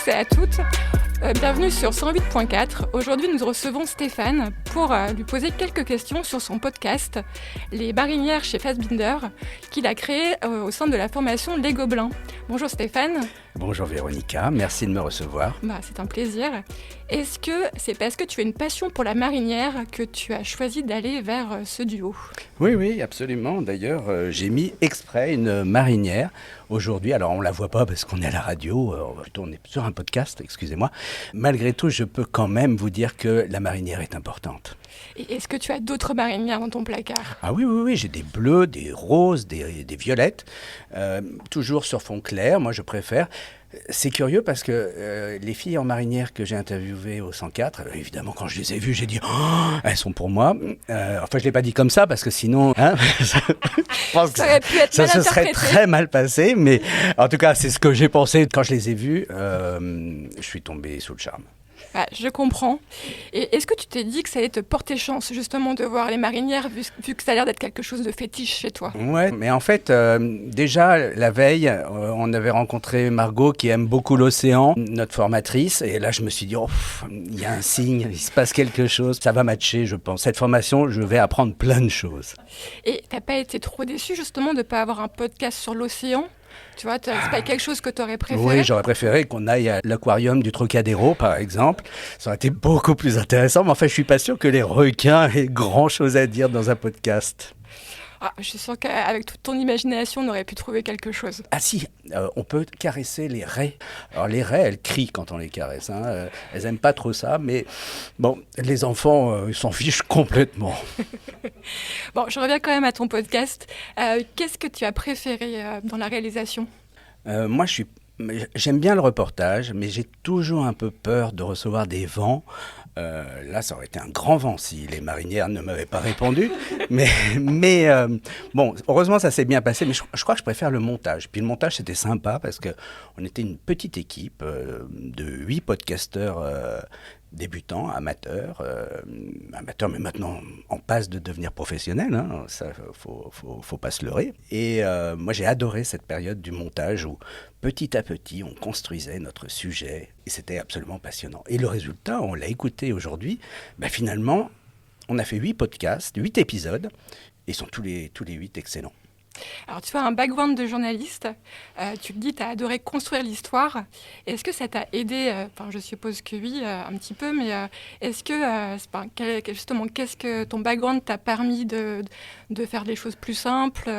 tous et à toutes. Bienvenue sur 108.4. Aujourd'hui, nous recevons Stéphane pour lui poser quelques questions sur son podcast Les marinières chez Fassbinder, qu'il a créé au sein de la formation Les Gobelins. Bonjour Stéphane. Bonjour Véronica, merci de me recevoir. C'est un plaisir. Est-ce que c'est parce que tu as une passion pour la marinière que tu as choisi d'aller vers ce duo ? Oui, absolument. D'ailleurs, j'ai mis exprès une marinière aujourd'hui. Alors, on ne la voit pas parce qu'on est à la radio, on est sur un podcast, excusez-moi. Malgré tout, je peux quand même vous dire que la marinière est importante. Et est-ce que tu as d'autres marinières dans ton placard ? Ah oui, j'ai des bleus, des roses, des violettes, toujours sur fond clair, moi je préfère. C'est curieux parce que les filles en marinière que j'ai interviewées au 104, évidemment quand je les ai vues, j'ai dit oh, elles sont pour moi. Enfin, je ne l'ai pas dit comme ça parce que sinon, je pense que ça se serait très mal passé. Mais en tout cas, c'est ce que j'ai pensé quand je les ai vues. Je suis tombé sous le charme. Je comprends. Et est-ce que tu t'es dit que ça allait te porter chance, justement, de voir les marinières, vu que ça a l'air d'être quelque chose de fétiche chez toi ? Ouais, mais en fait, déjà, la veille, on avait rencontré Margot, qui aime beaucoup l'océan, notre formatrice. Et là, je me suis dit, il y a un signe, il se passe quelque chose. Ça va matcher, je pense. Cette formation, je vais apprendre plein de choses. Et t'as pas été trop déçu, justement, de ne pas avoir un podcast sur l'océan ? Tu vois, c'est pas quelque chose que tu aurais préféré ? Oui, j'aurais préféré qu'on aille à l'aquarium du Trocadéro, par exemple. Ça aurait été beaucoup plus intéressant. Mais enfin, je suis pas sûr que les requins aient grand-chose à dire dans un podcast. Je suis sûre qu'avec toute ton imagination, on aurait pu trouver quelque chose. Ah si, on peut caresser les raies. Alors les raies, elles crient quand on les caresse. Elles n'aiment pas trop ça, mais bon, les enfants, ils s'en fichent complètement. Bon, je reviens quand même à ton podcast. Qu'est-ce que tu as préféré dans la réalisation ? Moi, j'aime bien le reportage, mais j'ai toujours un peu peur de recevoir des vents. Là, ça aurait été un grand vent si les marinières ne m'avaient pas répondu. mais bon, heureusement, ça s'est bien passé. Mais je crois que je préfère le montage. Puis le montage, c'était sympa parce qu'on était une petite équipe de 8 podcasteurs débutants, amateurs, mais maintenant en passe de devenir professionnels. Ça, faut pas se leurrer. Et moi, j'ai adoré cette période du montage où petit à petit, on construisait notre sujet et c'était absolument passionnant. Et le résultat, on l'a écouté aujourd'hui. Finalement, on a fait 8 podcasts, 8 épisodes et ils sont tous les 8 excellents. Alors, tu as un background de journaliste. Tu te dis que tu as adoré construire l'histoire. Est-ce que ça t'a aidé ? Je suppose que oui, un petit peu. Mais est-ce que, justement, qu'est-ce que ton background t'a permis de faire des choses plus simples ?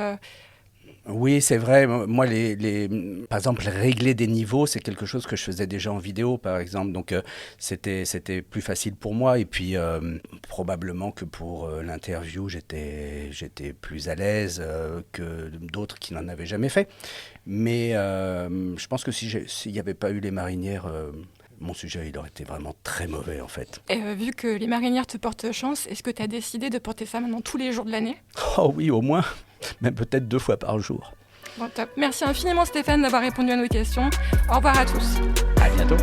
Oui, c'est vrai. Moi, par exemple, régler des niveaux, c'est quelque chose que je faisais déjà en vidéo, par exemple. Donc, c'était plus facile pour moi. Et puis, probablement que pour l'interview, j'étais plus à l'aise que d'autres qui n'en avaient jamais fait. Mais je pense que s'il n'y avait pas eu les marinières... mon sujet, il aurait été vraiment très mauvais, en fait. Et vu que les marinières te portent chance, est-ce que tu as décidé de porter ça maintenant tous les jours de l'année ? Oh oui, au moins. Même peut-être 2 fois par jour. Bon, top. Merci infiniment, Stéphane, d'avoir répondu à nos questions. Au revoir à tous. À bientôt.